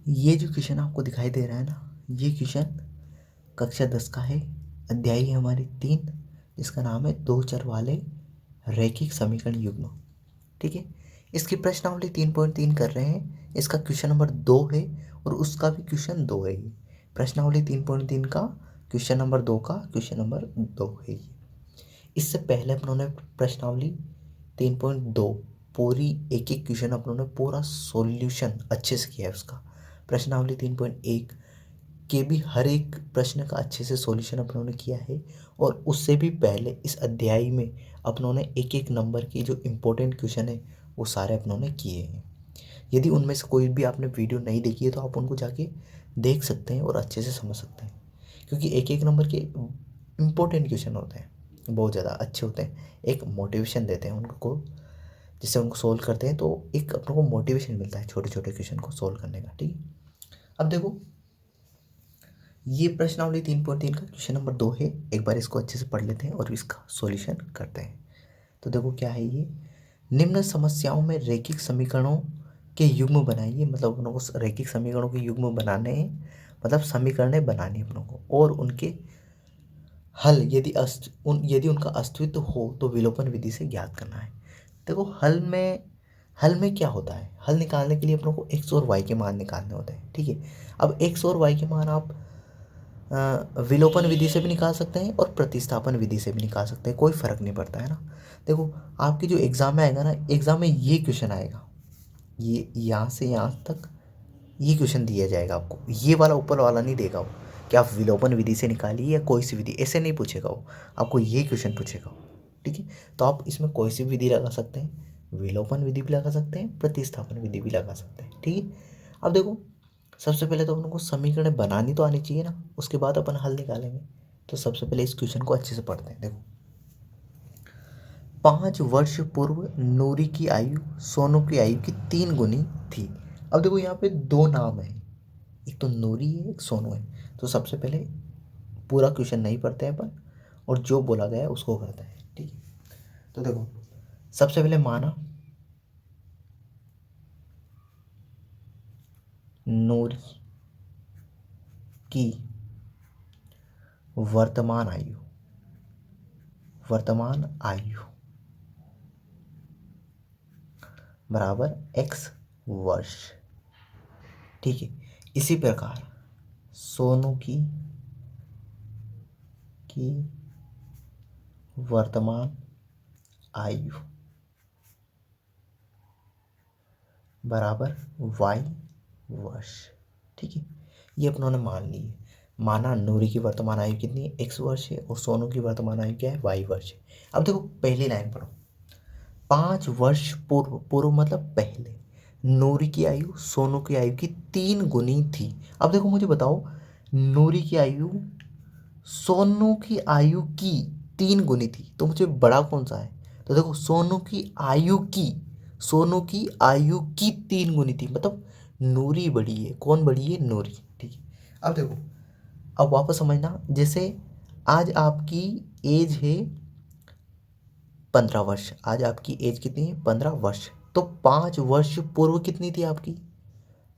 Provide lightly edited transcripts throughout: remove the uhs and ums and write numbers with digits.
ये जो क्वेश्चन आपको दिखाई दे रहा है ना, ये क्वेश्चन कक्षा 10 का है। अध्याय है हमारी 3, जिसका नाम है दो चर वाले रैखिक समीकरण युग्म। ठीक है, इसकी प्रश्नावली 3.3 कर रहे हैं। इसका क्वेश्चन नंबर 2 है और उसका भी क्वेश्चन 2 है। ये प्रश्नावली 3.3 का क्वेश्चन नंबर 2 का क्वेश्चन नंबर 2 है। ये इससे पहले अपनों ने प्रश्नावली 3.2 पूरी एक एक क्वेश्चन अपनों ने पूरा सॉल्यूशन अच्छे से किया है उसका। प्रश्नावली 3.1 के भी हर एक प्रश्न का अच्छे से सॉल्यूशन अपनों ने किया है। और उससे भी पहले इस अध्याय में अपनों ने एक एक नंबर की जो इम्पोर्टेंट क्वेश्चन है वो सारे अपनों ने किए हैं। यदि उनमें से कोई भी आपने वीडियो नहीं देखी है तो आप उनको जाके देख सकते हैं और अच्छे से समझ सकते हैं, क्योंकि एक एक नंबर के इम्पोर्टेंट क्वेश्चन होते हैं, बहुत ज़्यादा अच्छे होते हैं। एक मोटिवेशन देते हैं उनको, जिससे उनको सोल्व करते हैं तो एक अपनों को मोटिवेशन मिलता है छोटे छोटे क्वेश्चन को सोल्व करने का। ठीक है, अब देखो ये प्रश्नावली 3.3 का क्वेश्चन नंबर 2 है। एक बार इसको अच्छे से पढ़ लेते हैं और इसका सॉल्यूशन करते हैं। तो देखो क्या है ये, निम्न समस्याओं में रैखिक समीकरणों के युग्म बनाइए। मतलब अपनों को रैखिक समीकरणों के युग्म बनाने हैं, मतलब समीकरणें बनानी है अपनों को, और उनके हल यदि उनका अस्तित्व हो तो विलोपन विधि से ज्ञात करना है। देखो हल में क्या होता है, हल निकालने के लिए अपनों को एक्स और वाई के मान निकालने होते हैं। ठीक है, अब एक्स और वाई के मान आप विलोपन विधि से भी निकाल सकते हैं और प्रतिस्थापन विधि से भी निकाल सकते हैं, कोई फर्क नहीं पड़ता है ना। देखो आपकी जो एग्जाम में आएगा ना, एग्जाम में ये क्वेश्चन आएगा, ये यहाँ से यहाँ तक ये क्वेश्चन दिया जाएगा आपको। ये वाला ऊपर वाला नहीं देगा वो कि आप विलोपन विधि से निकालिए या कोई सी विधि, ऐसे नहीं पूछेगा वो, आपको ये क्वेश्चन पूछेगा वो। ठीक है, तो आप इसमें कोई सी विधि लगा सकते हैं, विलोपन विधि भी लगा सकते हैं, प्रतिस्थापन विधि भी लगा सकते हैं। ठीक है, अब देखो सबसे पहले तो अपन को समीकरण बनानी तो आनी चाहिए ना, उसके बाद अपन हल निकालेंगे। तो सबसे पहले इस क्वेश्चन को अच्छे से पढ़ते हैं। देखो 5 वर्ष पूर्व नूरी की आयु सोनू की आयु की 3 गुनी थी। अब देखो यहाँ पे दो नाम है, एक तो नूरी है एक सोनू है। तो सबसे पहले पूरा क्वेश्चन नहीं पढ़ते हैं अपन, और जो बोला गया है उसको करते हैं। ठीक है, तो देखो सबसे पहले माना नूरी की वर्तमान आयु बराबर x वर्ष। ठीक है, इसी प्रकार सोनू की वर्तमान आयु बराबर y वर्ष। ठीक है, ये अपनों ने मान ली है। माना नूरी की वर्तमान आयु कितनी है, x वर्ष है, और सोनू की वर्तमान आयु क्या है, y वर्ष है। अब देखो पहली लाइन पढ़ो, 5 वर्ष पूर्व, पूर्व मतलब पहले, नूरी की आयु सोनू की आयु की 3 गुनी थी। अब देखो मुझे बताओ, नूरी की आयु सोनू की आयु की 3 गुनी थी, तो मुझे बड़ा कौन सा है। तो देखो सोनू की आयु की 3 गुनी थी, मतलब नूरी बड़ी है। कौन बड़ी है, नूरी। ठीक है, अब देखो, अब वापस समझना, जैसे आज आपकी एज है 15 वर्ष, आज आपकी एज कितनी है, 15 वर्ष। तो 5 वर्ष पूर्व कितनी थी आपकी,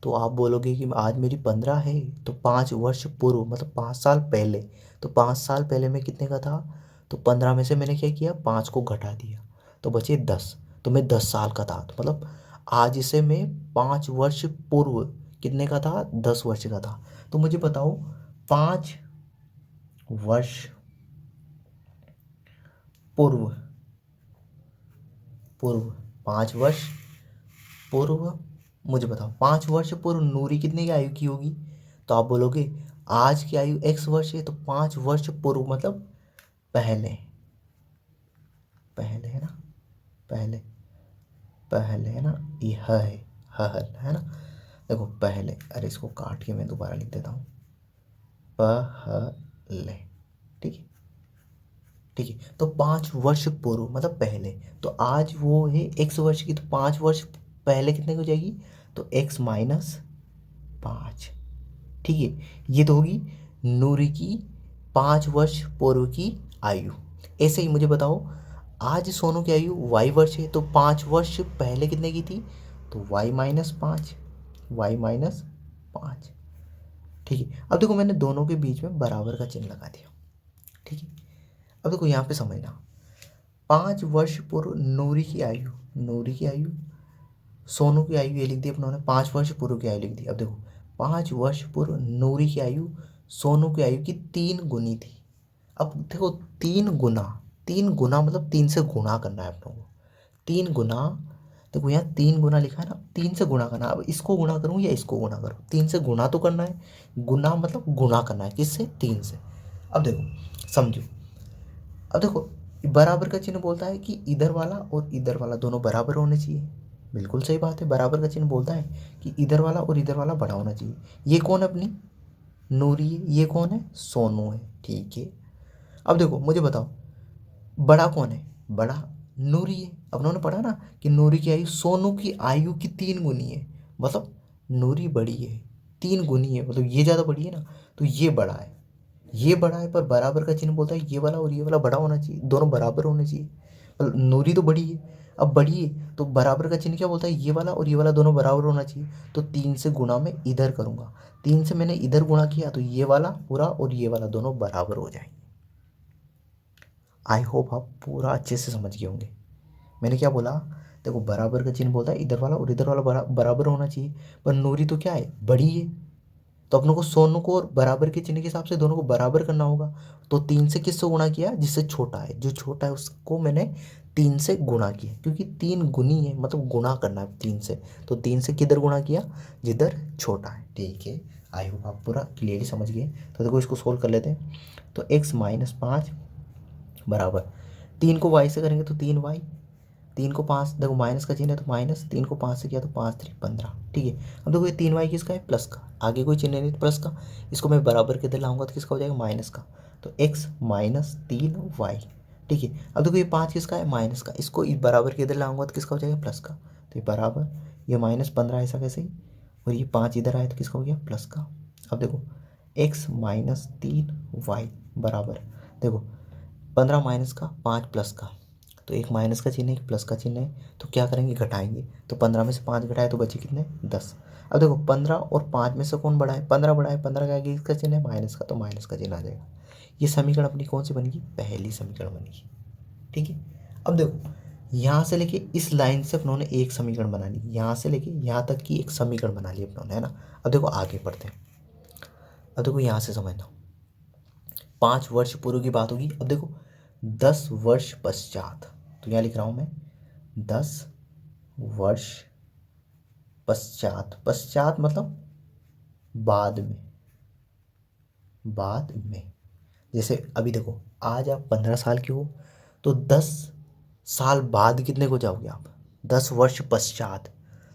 तो आप बोलोगे कि आज मेरी 15 है, तो 5 वर्ष पूर्व मतलब 5 साल पहले। तो 5 साल पहले मैं कितने का था, तो 15 में से मैंने क्या किया, 5 को घटा दिया तो बचे 10, तो मैं 10 साल का था। तो मतलब आज से मैं 5 वर्ष पूर्व कितने का था, 10 वर्ष का था। तो मुझे बताओ 5 वर्ष पूर्व, पूर्व 5 वर्ष पूर्व, मुझे बताओ 5 वर्ष पूर्व नूरी कितने की आयु की होगी। तो आप बोलोगे आज की आयु x वर्ष है, तो 5 वर्ष पूर्व मतलब पहले, पहले है ना, पहले, पहले है ना, ये है ना। देखो पहले, अरे इसको काट के मैं दोबारा लिख देता हूँ, पहले। ठीक है, ठीक है, तो 5 वर्ष पूर्व मतलब पहले, तो आज वो है x वर्ष की, तो 5 वर्ष पहले कितने की हो जाएगी, तो x-5। ठीक है, ये तो होगी नूरी की 5 वर्ष पूर्व की आयु। ऐसे ही मुझे बताओ, आज सोनू की आयु y वर्ष है, तो 5 वर्ष पहले कितने की थी, तो y-5, y-5। 5। ठीक है, अब देखो मैंने दोनों के बीच में बराबर का चिन्ह लगा दिया। ठीक है, अब देखो यहाँ पे समझना, 5 वर्ष पूर्व नूरी की आयु, सोनू की आयु ये लिख दी अपनों ने, 5 वर्ष पूर्व की आयु लिख दी। अब देखो 5 वर्ष पूर्व नूरी की आयु सोनू की आयु की 3 गुनी थी। अब देखो 3 गुना मतलब 3 से गुणा करना है अपनों को। 3 गुना, देखो यहाँ 3 गुना लिखा है ना, 3 से गुणा करना। अब इसको गुणा करूँ या इसको गुणा करूँ, 3 से गुणा तो करना है, गुना मतलब गुणा करना है, किससे? 3 से। अब देखो समझो, अब देखो बराबर का चिन्ह बोलता है कि इधर वाला और इधर वाला दोनों बराबर होने चाहिए। बिल्कुल सही बात है, बराबर का चिन्ह बोलता है कि इधर वाला और इधर वाला बड़ा होना चाहिए। ये कौन है? अपनी नूरी है। ये कौन है? सोनू है। ठीक है, अब देखो मुझे बताओ बड़ा कौन है? बड़ा नूरी है। अब उन्होंने पढ़ा ना कि नूरी की आयु सोनू की आयु की 3 गुनी है, मतलब नूरी बड़ी है, 3 गुनी है, मतलब ये ज़्यादा बड़ी है ना, तो ये बड़ा है, ये बड़ा है। पर बराबर का चिन्ह बोलता है ये वाला और ये वाला बड़ा होना चाहिए, दोनों बराबर होने चाहिए। मतलब नूरी तो बड़ी है, अब बड़ी है तो बराबर का चिन्ह क्या बोलता है? ये वाला और ये वाला दोनों बराबर होना चाहिए। तो 3 से गुणा मैं इधर करूँगा, 3 से मैंने इधर गुणा किया तो ये वाला पूरा और ये वाला दोनों बराबर हो जाएंगे। आई होप आप पूरा अच्छे से समझ गए होंगे। मैंने क्या बोला? देखो बराबर का चिन्ह बोलता है इधर वाला और इधर वाला बराबर होना चाहिए, पर नूरी तो क्या है? बड़ी है, तो अपनों को सोनू को और बराबर के चिन्ह के हिसाब से दोनों को बराबर करना होगा। तो 3 से किससे गुणा किया? जिससे छोटा है, जो छोटा है उसको मैंने 3 से गुणा किया, क्योंकि 3 गुनी है, मतलब गुणा करना है 3 से। तो 3 से किधर गुणा किया? जिधर छोटा है। ठीक है, आई होप आप पूरा क्लियरली समझ गए। तो देखो इसको सोल्व कर लेते हैं। तो x-5 बराबर 3 को y से करेंगे तो 3y, 3 को 5, देखो माइनस का चिन्ह है तो माइनस, 3 को 5 से किया तो 5 3 15। ठीक है, अब देखो ये 3y किसका है? प्लस का, आगे कोई चिन्ह नहीं प्लस का, इसको मैं बराबर के इधर लाऊंगा तो किसका हो जाएगा? माइनस का। तो x माइनस 3y। ठीक है, अब देखो ये 5 किसका है? माइनस का, इसको बराबर के इधर लाऊंगा तो किसका हो जाएगा? प्लस का। तो ये बराबर, ये -15 ऐसा कैसे ही, और ये 5 इधर आया तो किसका हो गया? प्लस का। अब देखो x माइनस 3y बराबर, देखो 15 माइनस का, 5 प्लस का, तो एक माइनस का चिन्ह है एक प्लस का चिन्ह है, तो क्या करेंगे? घटाएंगे। तो 15 में से 5 घटाए तो बचे कितने? 10। अब देखो 15 और 5 में से कौन बड़ा है? 15 बड़ा है, 15 का आगे इसका चिन्ह है माइनस का, तो माइनस का चिन्ह आ जाएगा। ये समीकरण अपनी कौन सी बनेगी? पहली समीकरण बनेगी। ठीक है, अब देखो यहाँ से लेके इस लाइन से अपनों ने एक समीकरण बना ली, यहाँ से लेके यहाँ तक की एक समीकरण बना ली अपनों ने, है ना। अब देखो आगे पढ़ते हैं। अब देखो यहाँ से समझना, 5 वर्ष पूर्व की बात होगी। अब देखो 10 वर्ष पश्चात, तो यहाँ लिख रहा हूँ मैं 10 वर्ष पश्चात, पश्चात मतलब बाद में, बाद में। जैसे अभी देखो आज आप 15 साल के हो, तो 10 साल बाद कितने को जाओगे आप? 10 वर्ष पश्चात।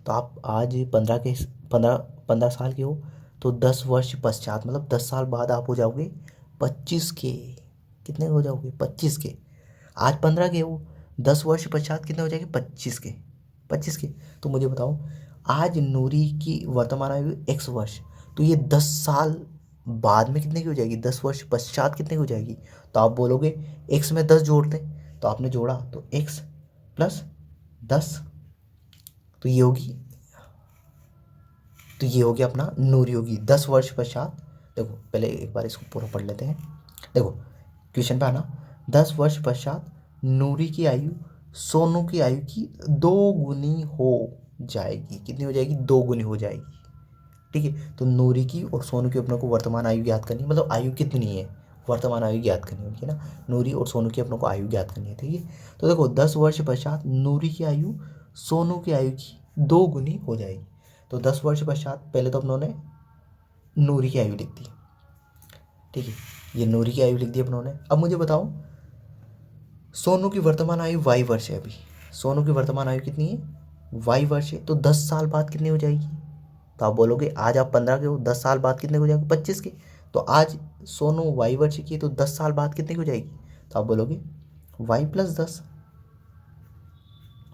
तो आप आज 15 साल के हो, तो 10 वर्ष पश्चात मतलब 10 साल बाद आप हो जाओगे 25 के। कितने हो जाओगे? 25 के। आज 15 के हो, 10 वर्ष पश्चात कितने हो जाएंगे? 25 के। 25 के। तो मुझे बताओ आज नूरी की वर्तमान आयु x वर्ष, तो ये 10 साल बाद में कितने की हो जाएगी? 10 वर्ष पश्चात कितने की हो जाएगी? तो आप बोलोगे x में 10 जोड़ दें, तो आपने जोड़ा तो x प्लस 10, तो ये होगी, तो ये हो गया अपना नूरी होगी 10 वर्ष पश्चात। देखो पहले एक बार इसको पूरा पढ़ लेते हैं। देखो क्वेश्चन पे आना, 10 वर्ष पश्चात नूरी की आयु सोनू की आयु की 2 गुनी हो जाएगी। कितनी हो जाएगी? 2 गुनी हो जाएगी। ठीक है, तो नूरी की और सोनू की अपनों को वर्तमान आयु ज्ञात करनी है, मतलब आयु कितनी है, वर्तमान आयु ज्ञात करनी होगी ना। नूरी और सोनू की अपनों को आयु ज्ञात करनी है। ठीक है, तो देखो 10 वर्ष पश्चात नूरी की आयु सोनू की आयु की 2 गुनी हो जाएगी। तो 10 वर्ष पश्चात पहले तो अपनों ने नूरी की आयु लिख दी। ठीक है, ये नूरी की आयु लिख दी अपनों ने। अब मुझे बताओ सोनू की वर्तमान आयु y वर्ष है। अभी सोनू की वर्तमान आयु कितनी है? y वर्ष है। तो 10 साल बाद कितनी हो जाएगी? तो आप बोलोगे आज आप 15 के हो, 10 साल बाद कितने हो जाएगी? 25 के। तो आज सोनू y वर्ष की है, तो 10 साल बाद कितने की हो जाएगी? तो आप बोलोगे y प्लस 10,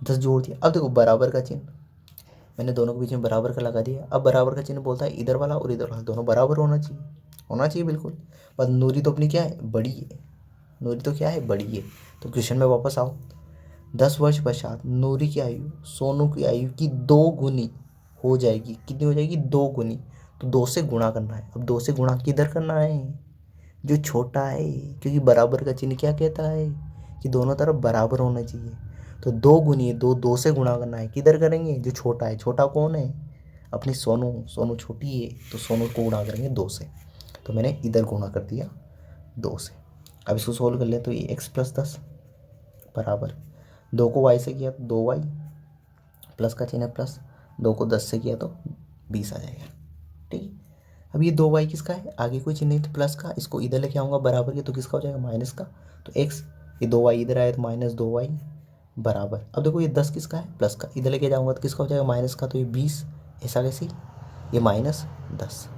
10 जोड़ दिया। अब देखो बराबर का चिन्ह मैंने दोनों के बीच में बराबर का लगा दिया। अब बराबर का चिन्ह बोलता है इधर वाला और इधर वाला दोनों बराबर होना चाहिए, होना चाहिए बिल्कुल। पर नूरी तो अपनी क्या है? बड़ी है। नूरी तो क्या है? बड़ी है। तो क्वेश्चन में वापस आओ, 10 वर्ष पश्चात नूरी की आयु सोनू की आयु की 2 गुनी हो जाएगी। कितनी हो जाएगी? 2 गुनी। तो 2 से गुणा करना है। अब 2 से गुणा किधर करना है, जो छोटा है, क्योंकि बराबर का चिन्ह क्या कहता है कि दोनों तरफ बराबर होना चाहिए। तो 2 गुणिए 2, 2 से गुणा करना है, किधर करेंगे, जो छोटा है। छोटा कौन है, अपनी सोनू। सोनू छोटी है तो सोनू को गुणा करेंगे 2 से। तो मैंने इधर गुणा कर दिया 2 से। अब इसको सोल्व कर ले तो ये x + 10 बराबर 2 को y से किया तो 2y, प्लस का चिन्ह है प्लस, 2 को 10 से किया तो 20 आ जाएगा। ठीक है, अब ये 2y किसका है, आगे कोई चिन्ह नहीं तो प्लस का, इसको इधर लेके आऊँगा बराबर के तो किसका हो जाएगा, माइनस का। तो x, ये 2y इधर आया तो -2y बराबर, अब देखो ये 10 किसका है, प्लस का, इधर लेके जाऊँगा तो किसका हो जाएगा, माइनस का। तो ये 20, ऐसा कैसे, ये -10।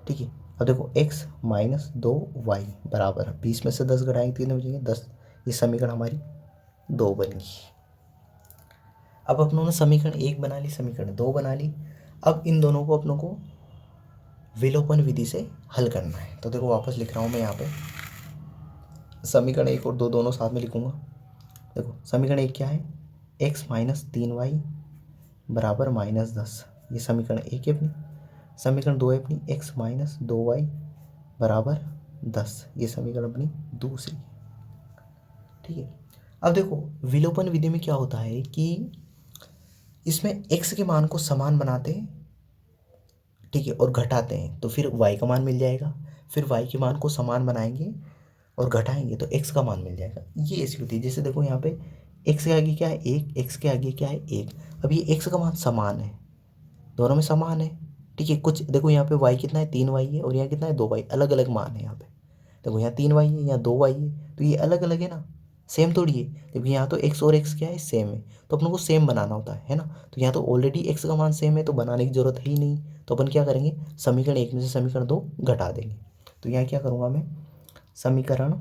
ठीक है, अब देखो x -2y बराबर 20 में से 10 घटाएंगे 3 बचेंगे 10। ये समीकरण हमारी 2 बन गई। अब अपनों ने समीकरण 1 बना ली, समीकरण 2 बना ली। अब इन दोनों को अपनों को विलोपन विधि से हल करना है। तो देखो वापस लिख रहा हूँ मैं यहाँ पे, समीकरण 1 और 2 दोनों साथ में लिखूँगा। देखो समीकरण 1 क्या है, x - 3y बराबर -10, ये समीकरण 1 है अपनी। समीकरण 2 है अपनी x - 2y बराबर 10, ये समीकरण अपनी दूसरी। ठीक है, अब देखो विलोपन विधि में क्या होता है कि इसमें x के मान को समान बनाते हैं, ठीक है, और घटाते हैं तो फिर y का मान मिल जाएगा। फिर y के मान को समान बनाएंगे और घटाएंगे तो x का मान मिल जाएगा। ये ऐसी होती है, जैसे देखो यहाँ पे x के आगे क्या है 1, x के आगे क्या है 1। अब ये x का मान समान है, दोनों में समान है। ठीक है, कुछ देखो यहाँ पे y कितना है 3y है और यहाँ कितना है 2y, अलग अलग मान है यहाँ पे। देखो यहाँ 3y है, यहाँ 2y है, तो ये अलग अलग है ना, सेम थोड़ी है। जबकि यहाँ तो x और x क्या है, सेम है। तो अपन को सेम बनाना होता है ना। तो यहाँ तो ऑलरेडी x का मान सेम है तो बनाने की जरूरत है ही नहीं। तो अपन क्या करेंगे, समीकरण 1 में से समीकरण 2 घटा देंगे। तो यहाँ क्या करूँगा मैं, समीकरण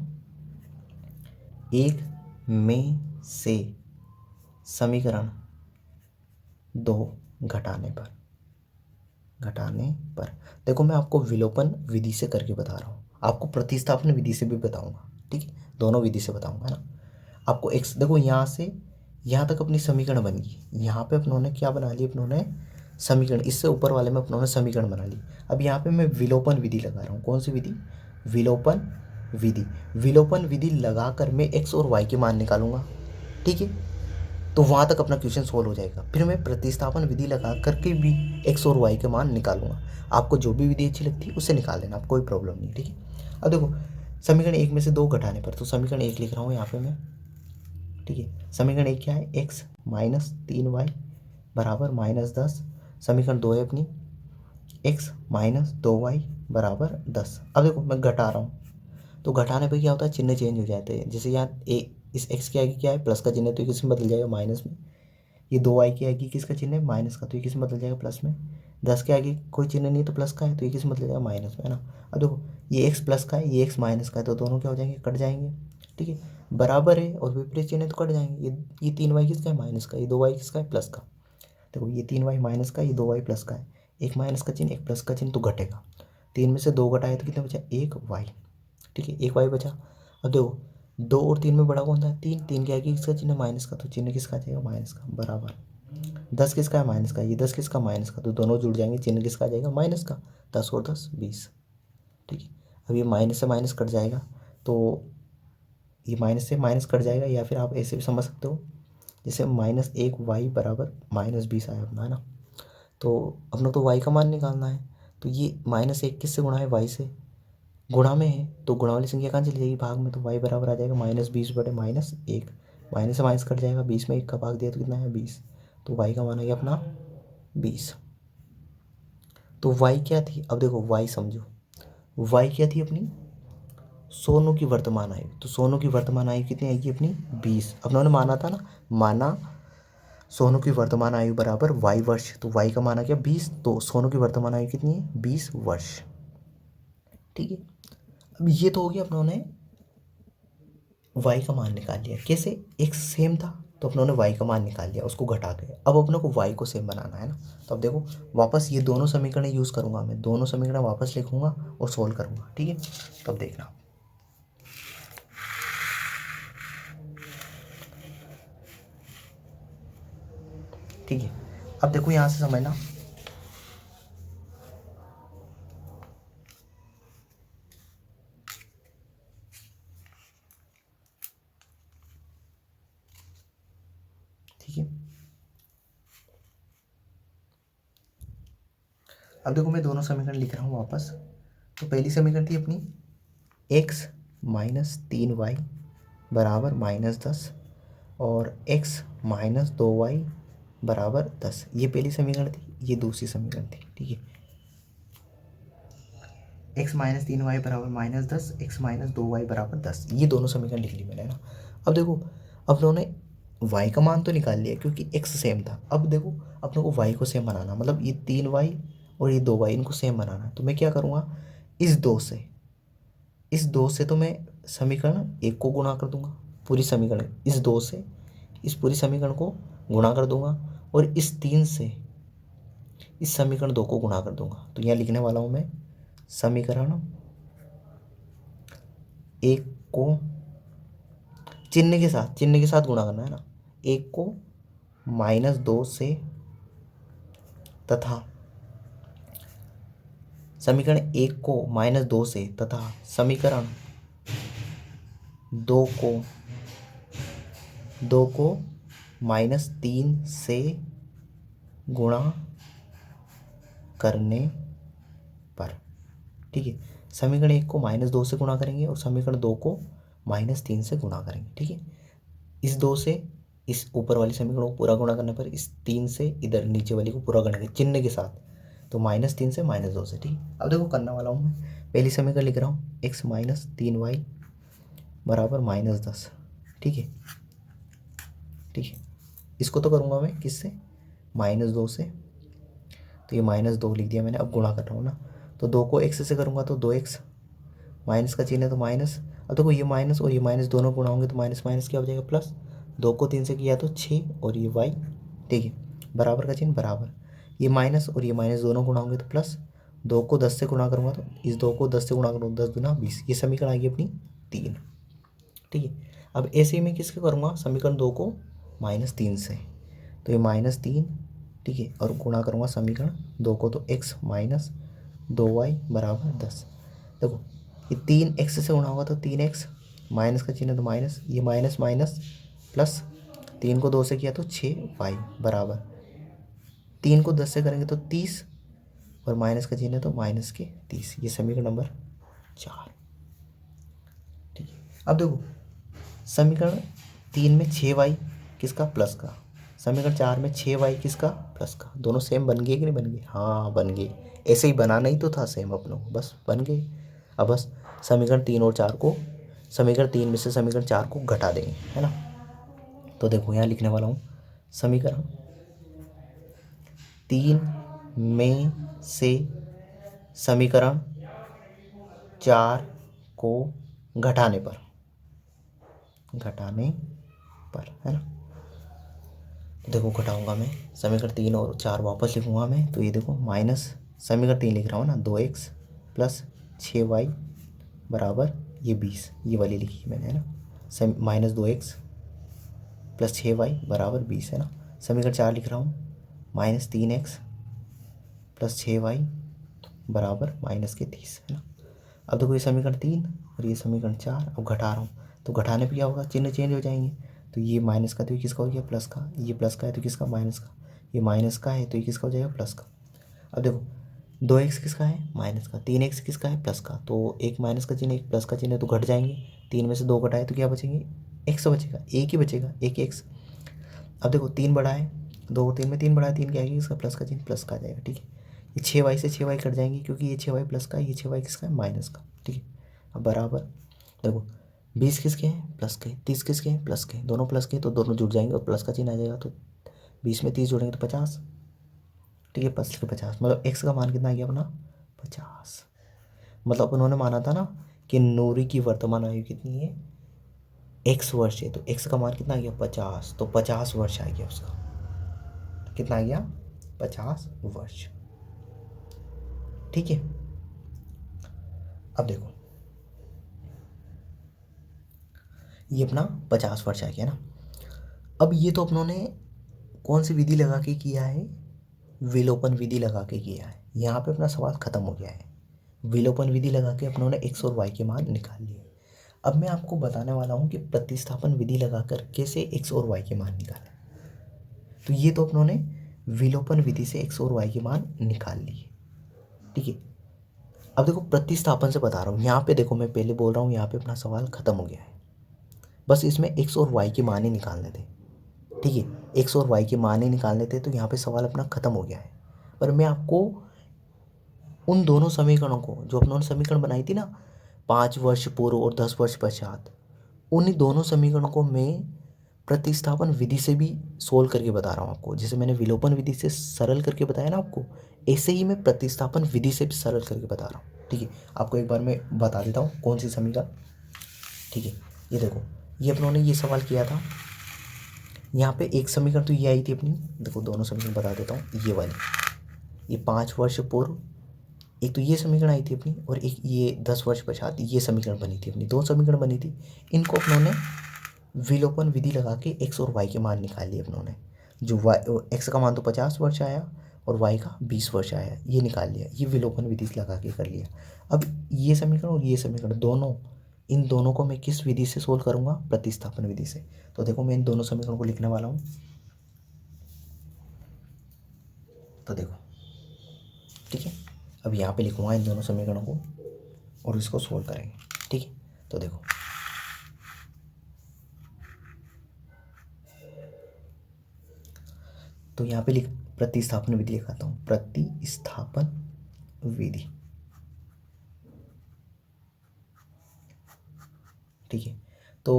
1 में से समीकरण 2 घटाने पर देखो मैं आपको विलोपन विधि से करके बता रहा हूँ, आपको प्रतिस्थापन विधि से भी बताऊंगा। ठीक है, दोनों विधि से बताऊंगा, है ना। आपको x देखो यहाँ से यहाँ तक अपनी समीकरण बन गई। यहाँ पे अपनों ने क्या बना ली, अपनों ने समीकरण, इससे ऊपर वाले में अपनों ने समीकरण बना ली। अब यहाँ पे मैं विलोपन विधि लगा रहा हूँ। कौन सी विधि, विलोपन विधि। विलोपन विधि लगाकर मैं x और y के मान निकालूंगा। ठीक है, तो वहाँ तक अपना क्वेश्चन सोल्व हो जाएगा। फिर मैं प्रतिस्थापन विधि लगा करके भी x और y के मान निकालूंगा। आपको जो भी विधि अच्छी लगती है उससे निकाल लेना, आप कोई प्रॉब्लम नहीं। ठीक है, अब देखो समीकरण 1 में से 2 घटाने पर, तो समीकरण 1 लिख रहा हूँ यहाँ पे मैं। ठीक है, समीकरण 1 क्या है, x - 3y बराबर -10। समीकरण 2 है अपनी x - 2y बराबर 10। अब देखो मैं घटा रहा हूँ, तो घटाने पे क्या होता है, चिन्ह चेंज हो जाते हैं। जैसे यहाँ इस x के आगे क्या है, प्लस का चिन्ह है तो ये किस में बदल जाएगा, माइनस में। ये 2y के आगे किसका चिन्ह है, माइनस का, तो ये किस में बदल जाएगा, प्लस में। 10 के आगे कोई चिन्ह नहीं तो प्लस का है तो ये किस में बदल जाएगा, माइनस में, है ना। अब देखो ये x प्लस का है, ये x माइनस का है, तो दोनों क्या हो जाएंगे, कट जाएंगे। ठीक है, बराबर है और विपरीत चिन्ह है तो कट जाएंगे। ये 3y किसका है, माइनस का, ये 2y किसका है, प्लस का। देखो ये 3y माइनस का, ये 2y प्लस का है। एक माइनस का चिन्ह एक प्लस का चिन्ह तो घटेगा। 3 में से 2 घटाए तो कितना बचा, 1y। ठीक है, 1y बचा। अब देखो 2 और 3 में बड़ा कौन था, 3। 3 के आगे किसका चिन्ह, माइनस का, तो चिन्ह किसका आ जाएगा, माइनस का, बराबर। 10 किसका है, माइनस का, ये 10 किसका, माइनस का, तो दोनों जुड़ जाएंगे, चिन्ह किसका आ जाएगा, माइनस का। 10 और 10 20। ठीक है, अब ये माइनस से माइनस कट जाएगा, तो ये माइनस से माइनस कट जाएगा, या फिर आप ऐसे भी समझ सकते हो, जैसे -1y बराबर -20 आया अपना, है ना। तो अपना तो y का मान निकालना है, तो ये -1 किससे गुणा है, y से, गुणा में है तो गुणा वाली संख्या कहाँ चली जाएगी, भाग में। तो y बराबर आ जाएगा -20 बटे -1। माइनस से माइनस कट जाएगा, 20 में 1 का भाग दिया तो कितना है, 20। तो y का मान आ गया अपना 20। तो y क्या थी, अब देखो y समझो, y क्या थी अपनी, सोनू की वर्तमान आयु। तो सोनू की वर्तमान आयु कितनी आएगी अपनी, 20। अब उन्होंने माना था ना, माना सोनू की वर्तमान आयु बराबर y वर्ष, तो y का मान आ गया 20। तो सोनू की वर्तमान आयु कितनी है, 20 वर्ष। ठीक है, अब ये तो हो गया, अपनों ने y का मान निकाल लिया। कैसे, x सेम था तो अपनों ने y का मान निकाल लिया उसको घटा के। अब अपनों को y को सेम बनाना है ना। तो अब देखो वापस ये दोनों समीकरण यूज़ करूँगा मैं, दोनों समीकरण वापस लिखूँगा और सोल्व करूँगा। ठीक है, तो अब देखना, ठीक है। अब देखो यहाँ से समझना, ठीक है। अब देखो मैं दोनों समीकरण लिख रहा हूँ वापस। तो पहली समीकरण थी अपनी x माइनस 3y बराबर -10 और x माइनस 2y बराबर 10, ये पहली समीकरण थी, ये दूसरी समीकरण थी। ठीक है, x माइनस 3y बराबर -10, x माइनस 2y बराबर 10, ये दोनों समीकरण लिख ली मैंने ना। अब देखो अब उन्होंने y का मान तो निकाल लिया क्योंकि x सेम था। अब देखो अपने को y को सेम बनाना, मतलब ये 3y और ये 2y इनको सेम बनाना है। तो मैं क्या करूँगा, इस दो से तो मैं समीकरण एक को गुणा कर दूंगा, पूरी समीकरण इस दो से इस पूरी समीकरण को गुणा कर दूंगा, और इस 3 से इस समीकरण 2 को गुणा कर दूंगा। तो यहाँ लिखने वाला हूँ मैं समीकरण एक को चिन्ह के साथ गुणा करना है ना, एक को -2 से तथा समीकरण एक को -2 से तथा समीकरण दो को -3 से गुणा करने पर। ठीक है, समीकरण एक को -2 से गुणा करेंगे और समीकरण 2 को -3 से गुणा करेंगे। ठीक है, इस 2 से इस ऊपर वाली समीकरण को पूरा गुणा करने पर इस 3 से इधर नीचे वाली को पूरा करेंगे चिन्ह के साथ, तो -3 से -2 से। ठीक है, अब देखो करने वाला हूँ मैं, पहली समीकरण लिख रहा हूँ x माइनस 3y बराबर -10। ठीक है, ठीक है, इसको तो करूँगा मैं किससे, -2 से, तो ये -2 लिख दिया मैंने। अब गुणा कर रहा हूँ ना, तो 2 को x से करूँगा तो 2x, माइनस का चिन्ह है तो माइनस। अब देखो ये माइनस और ये माइनस दोनों गुणा होंगे तो माइनस माइनस क्या हो जाएगा प्लस, 2 को 3 से किया तो 6 और ये y। ठीक है, बराबर का चिन्ह बराबर, ये माइनस और ये माइनस दोनों गुणा होंगे तो प्लस, 2 को 10 से गुणा करूँगा तो इस 2 को 10 से गुणा करूँगा 10 दूना 20, ये समीकरण आ गई अपनी 3। ठीक है, अब ऐसे ही मैं किसके करूँगा, समीकरण 2 को -3 से, तो ये -3। ठीक है, और गुणा करूँगा समीकरण 2 को तो x माइनस 2y बराबर 10। देखो ये 3x से गुणा होगा तो 3x, माइनस का चिन्ह तो माइनस, ये माइनस माइनस प्लस, 3 को 2 से किया तो 6y बराबर, 3 को 10 से करेंगे तो 30 और माइनस का चिन्ह तो माइनस के 30, ये समीकरण नंबर 4। ठीक है, अब देखो समीकरण 3 में 6y किसका, प्लस का, समीकरण 4 में 6y किसका, प्लस का, दोनों सेम बन गए कि नहीं बन गए, हाँ बन गए। ऐसे ही बनाना ही तो था सेम अपनों को, बस बन गए। अब बस समीकरण 3 और 4 को, समीकरण 3 में से समीकरण 4 को घटा देंगे, है ना। तो देखो यहाँ लिखने वाला हूँ समीकरण 3 में से समीकरण 4 को घटाने पर, है ना। तो देखो घटाऊंगा मैं समीकरण 3 और 4 वापस लिखूंगा मैं, तो ये देखो माइनस समीकरण 3 लिख रहा हूँ ना, 2x प्लस 6y बराबर ये 20, ये वाली लिखी मैंने, है ना, माइनस 2x प्लस 6y बराबर 20, है ना। समीकरण 4 लिख रहा हूँ -3x प्लस 6y बराबर -30, है ना। अब देखो ये समीकरण 3 और ये समीकरण 4, अब घटा रहा हूँ तो घटाने पे क्या होगा, चिन्ह चेंज हो जाएंगे, तो ये माइनस का तो ये किसका हो गया, प्लस का, ये प्लस का है तो किसका, माइनस का, ये माइनस का है तो ये किसका हो जाएगा, प्लस का। अब देखो 2x किसका है, माइनस का, 3x किसका है, प्लस का, तो एक माइनस का चिन्ह एक प्लस का चिन्ह है तो घट जाएंगे, 3 में से 2 घटाए तो क्या बचेंगे, x बचेगा, एक ही बचेगा, एक x। अब देखो 3 बड़ा है, 2 और 3 में 3 बड़ा है, 3 क्या आएगी, इसका प्लस का चिन्ह प्लस का आ जाएगा। ठीक है, ये 6y से 6y कट जाएंगे क्योंकि ये 6y प्लस का है, ये 6y किसका है, माइनस का। ठीक है, अब बराबर देखो 20 किसके हैं, प्लस के, 30 किसके हैं, प्लस के, दोनों प्लस के तो दोनों जुड़ जाएंगे और प्लस का चिन्ह आ जाएगा, तो 20 में 30 जोड़ेंगे तो 50। ठीक है, प्लस के 50, मतलब x का मान कितना आ गया अपना, 50। मतलब उन्होंने माना था ना कि नूरी की वर्तमान आयु कितनी है, x वर्ष है, तो x का मान कितना आ गया, 50, तो 50 वर्ष आ गया उसका, कितना आ गया, 50 वर्ष। ठीक है, अब देखो ये अपना 50 वर्ष आ गया ना। अब ये तो अपनों ने कौन सी विधि लगा के किया है, विलोपन विधि लगा के किया है। यहाँ पे अपना सवाल खत्म हो गया है, विलोपन विधि लगा के अपनों ने x और y के मान निकाल लिए। अब मैं आपको बताने वाला हूँ कि प्रतिस्थापन विधि लगाकर कैसे x और y के मान निकालें। तो ये तो अपनों ने विलोपन विधि से x और y के मान निकाल लिए, ठीक है। अब देखो प्रतिस्थापन से बता रहा हूँ, यहाँ पे देखो मैं पहले बोल रहा हूँ यहाँ पे अपना सवाल खत्म हो गया है, बस इसमें x और y के मान ही निकालने थे, ठीक है। x और y के मान ही निकालने थे तो यहाँ पे सवाल अपना खत्म हो गया है। पर मैं आपको उन दोनों समीकरणों को, जो अपनों ने समीकरण बनाई थी ना 5 वर्ष पूर्व और 10 वर्ष पश्चात, उन्हीं दोनों समीकरणों को मैं प्रतिस्थापन विधि से भी सोल्व करके बता रहा हूँ आपको। जैसे मैंने विलोपन विधि से सरल करके बताया ना आपको, ऐसे ही मैं प्रतिस्थापन विधि से भी सरल करके बता रहा हूँ, ठीक है। आपको एक बार मैं बता देता हूँ कौन सी समीकरण, ठीक है। ये देखो, ये अपनों ने ये सवाल किया था, यहाँ पे एक समीकरण तो ये आई थी अपनी, देखो दोनों समीकरण बता देता हूँ, ये वाली, ये 5 वर्ष पूर्व, एक तो ये समीकरण आई थी अपनी, और एक ये 10 वर्ष पश्चात ये समीकरण बनी थी अपनी, दो समीकरण बनी थी। इनको अपनों ने विलोपन विधि लगा के x और y के मान निकाल लिए अपनों ने। जो x का मान तो 50 वर्ष आया और y का 20 वर्ष आया, ये निकाल लिया, ये विलोपन विधि से लगा के कर लिया। अब ये समीकरण और ये समीकरण दोनों, इन दोनों को मैं किस विधि से सोल्व करूँगा? प्रतिस्थापन विधि से। तो देखो मैं इन दोनों समीकरणों को लिखने वाला हूँ, तो देखो ठीक है। अब यहाँ पे लिखूँगा इन दोनों समीकरणों को और इसको सोल्व करेंगे, ठीक है। तो देखो तो यहाँ पे लिख प्रतिस्थापन विधि लिखाता हूँ, प्रतिस्थापन विधि, ठीक है। तो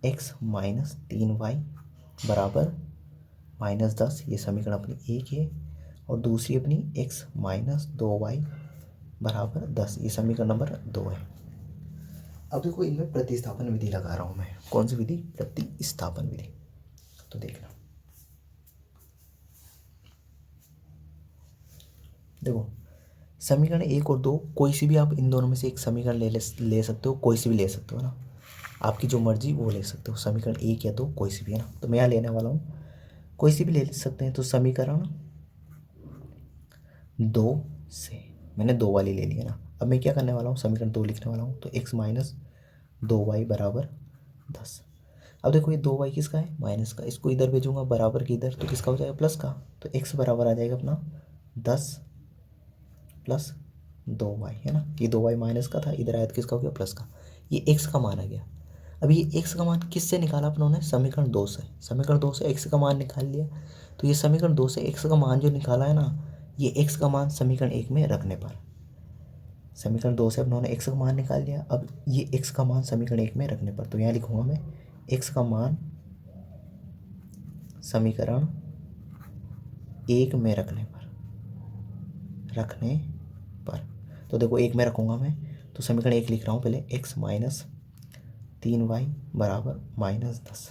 x माइनस 3y बराबर -10, ये समीकरण अपनी एक है, और दूसरी अपनी x माइनस 2y बराबर 10, ये समीकरण नंबर 2 है। अब देखो इनमें प्रतिस्थापन विधि लगा रहा हूँ मैं, कौन सी विधि? प्रतिस्थापन विधि। तो देखना, देखो समीकरण 1 और 2 कोई सी भी आप इन दोनों में से एक समीकरण ले सकते हो, कोई सी भी ले सकते हो ना, आपकी जो मर्जी वो ले सकते हो, समीकरण 1 या 2 कोई सी भी, है ना। तो मैं यहाँ लेने वाला हूँ, कोई सी भी ले सकते हैं। तो समीकरण 2 से मैंने 2 वाली ले ली है ना। अब मैं क्या करने वाला हूँ? समीकरण 2 लिखने वाला हूँ। तो x माइनस 2y बराबर 10। अब देखो ये 2y किसका है? माइनस का, इसको इधर भेजूंगा बराबर के इधर, तो किसका हो जाएगा? प्लस का। तो x बराबर आ जाएगा अपना 10 प्लस 2y, है ना। ये 2y माइनस का था, इधर आया तो किसका हो गया? प्लस का। ये x का मान आ गया। अब ये x का मान किससे निकाला अपनों ने? समीकरण 2 से। समीकरण 2 से x का मान निकाल लिया। तो ये समीकरण 2 से x का मान जो निकाला है ना, ये x का मान समीकरण 1 में रखने पर, समीकरण 2 से अपनों ने x का मान निकाल लिया। अब ये x का मान समीकरण 1 में रखने पर, तो यहाँ लिखूंगा मैं x का मान समीकरण 1 में रखने पर, तो देखो 1 में रखूंगा मैं, तो समीकरण 1 लिख रहा हूँ पहले, x माइनस 3y बराबर -10।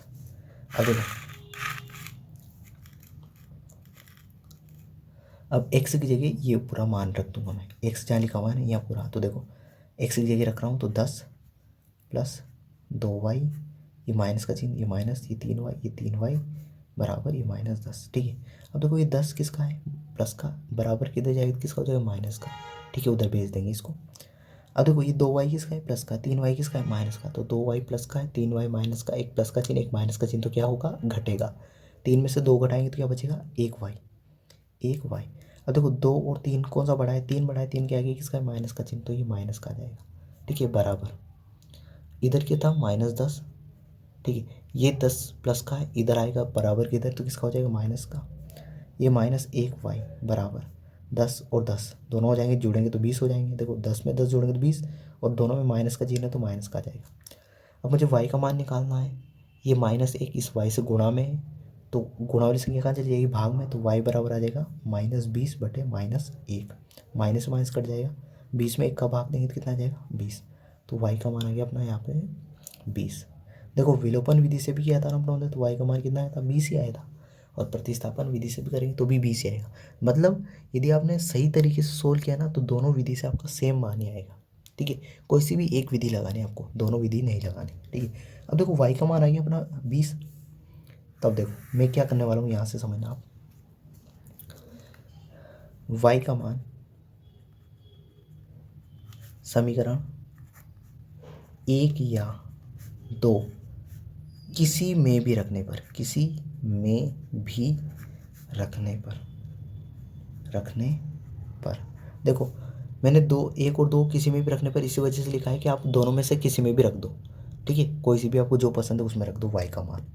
अब देखो, अब x की जगह ये पूरा मान रख दूंगा मैं, x जहाँ लिखा हुआ है ना यहाँ पूरा, तो देखो x की जगह रख रहा हूँ, तो 10 प्लस 2y, ये माइनस का चिन्ह, ये माइनस, ये 3y, ये 3y बराबर ये -10, ठीक है। अब देखो ये 10 किसका है? प्लस का, बराबर किधर जाएगा? किसका हो जाएगा? माइनस का, ठीक है, उधर भेज देंगे इसको। अब देखो ये 2y किसका है? प्लस का। 3y किसका है? माइनस का। तो 2y प्लस का है, 3y माइनस का, एक प्लस का चिन्ह एक माइनस का चिन्ह, तो क्या होगा? घटेगा। 3 में से 2 घटाएंगे तो क्या बचेगा? 1y। अब देखो 2 और 3 कौन सा बड़ा है? 3 बड़ा है, 3 के आगे किसका है? माइनस का चिन्ह, तो ये माइनस का आ जाएगा, ठीक है, बराबर। इधर क्या था? -10, ठीक है। ये 10 प्लस का है, इधर आएगा बराबर के इधर, तो किसका हो जाएगा? माइनस का। ये -1y बराबर 10 और 10 दोनों हो जाएंगे, जुड़ेंगे तो 20 हो जाएंगे। देखो 10 में 10 जोड़ेंगे तो 20, और दोनों में माइनस का चिन्ह है तो माइनस का आ जाएगा। अब मुझे y का मान निकालना है। ये -1 इस y से गुणा में है, तो गुणा वाली संख्या कहाँ चली जाएगी? भाग में, तो y बराबर आ जाएगा -20 बटे -1, माइनस माइनस कट जाएगा, 20 में 1 का भाग देंगे तो कितना आ जाएगा? 20। तो y का मान आ गया अपना यहाँ पे 20। देखो विलोपन विधि से भी किया था ना अपना, तो y का मान कितना आया था? 20 ही आया था, और प्रतिस्थापन विधि से भी करेंगे तो भी 20 ही आएगा। मतलब यदि आपने सही तरीके से सोल्व किया ना, तो दोनों विधि से आपका सेम मान ही आएगा, ठीक है। कोई सी भी एक विधि लगानी है आपको, दोनों विधि नहीं लगानी, ठीक है। अब देखो y का मान आ गया अपना 20। तब देखो मैं क्या करने वाला हूँ, यहाँ से समझना आप, y का मान समीकरण 1 या 2 किसी में भी रखने पर, किसी में भी रखने पर देखो मैंने एक और दो किसी में भी रखने पर इसी वजह से लिखा है कि आप दोनों में से किसी में भी रख दो, ठीक है, कोई सी भी आपको जो पसंद है उसमें रख दो y का मान।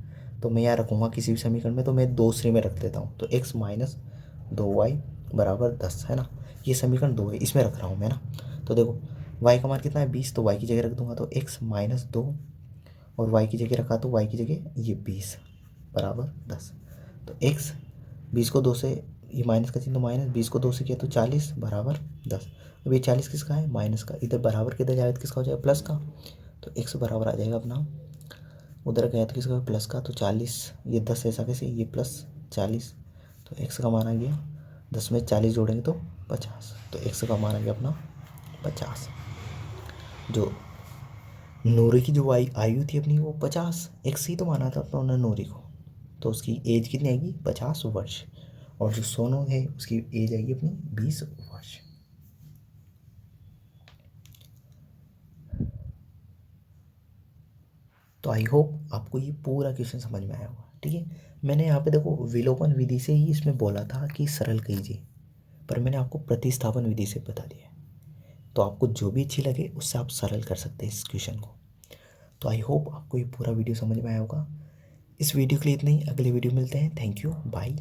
तो मैं यहाँ रखूँगा किसी भी समीकरण में, तो मैं 2 श्रेणी में रख देता हूँ, तो x माइनस 2y बराबर 10 है ना, ये समीकरण 2 है, इसमें रख रहा हूँ मैं ना। तो देखो y का मान कितना है 20, तो y की जगह रख दूंगा, तो x माइनस 2 और y की जगह रखा तो y की जगह ये 20 बराबर 10। तो x 20 को 2 से, ये माइनस का चिन्ह तो माइनस, 20 को 2 से किया तो 40 बराबर 10। अब ये 40 किसका है, माइनस का, इधर बराबर के इधर जाएगा तो किसका हो जाएगा, प्लस का, तो x बराबर आ जाएगा अपना, उधर गया तो किसका प्लस का, तो 40, ये 10 ऐसा कैसे, ये प्लस 40, तो x का मान आ गया 10 में 40 जोड़ेंगे तो 50, तो x का मान आ गया अपना 50। जो नूरी की जो आयु थी अपनी वो 50, x ही तो माना था अपना नूरी को, तो उसकी एज कितनी आएगी 50 वर्ष, और जो सोनू है उसकी एज आएगी अपनी 20 वर्ष। तो आई होप आपको ये पूरा क्वेश्चन समझ में आया होगा, ठीक है। मैंने यहाँ पे देखो विलोपन विधि से ही इसमें बोला था कि सरल कीजिए, पर मैंने आपको प्रतिस्थापन विधि से बता दिया है, तो आपको जो भी अच्छी लगे उससे आप सरल कर सकते हैं इस क्वेश्चन को। तो आई होप आपको ये पूरा वीडियो समझ में आया होगा। इस वीडियो के लिए इतना ही, अगले वीडियो मिलते हैं, थैंक यू, बाय।